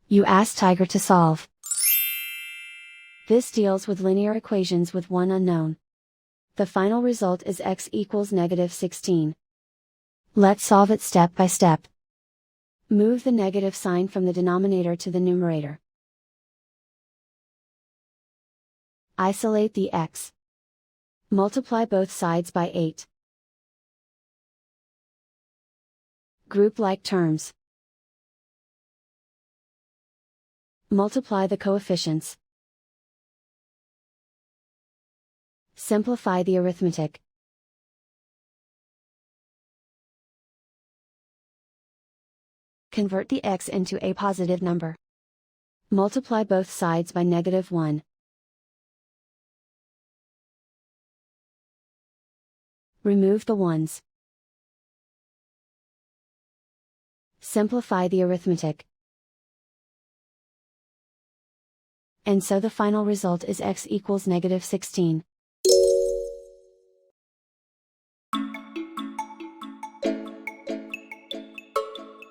You ask Tiger to solve. This deals with linear equations with one unknown. The final result is x equals -16. Let's solve it step by step. Move the negative sign from the denominator to the numerator. Isolate the x. Multiply both sides by 8. Group like terms. Multiply the coefficients. Simplify the arithmetic. Convert the x into a positive number. Multiply both sides by -1. Remove the ones. Simplify the arithmetic. And so the final result is x equals -16.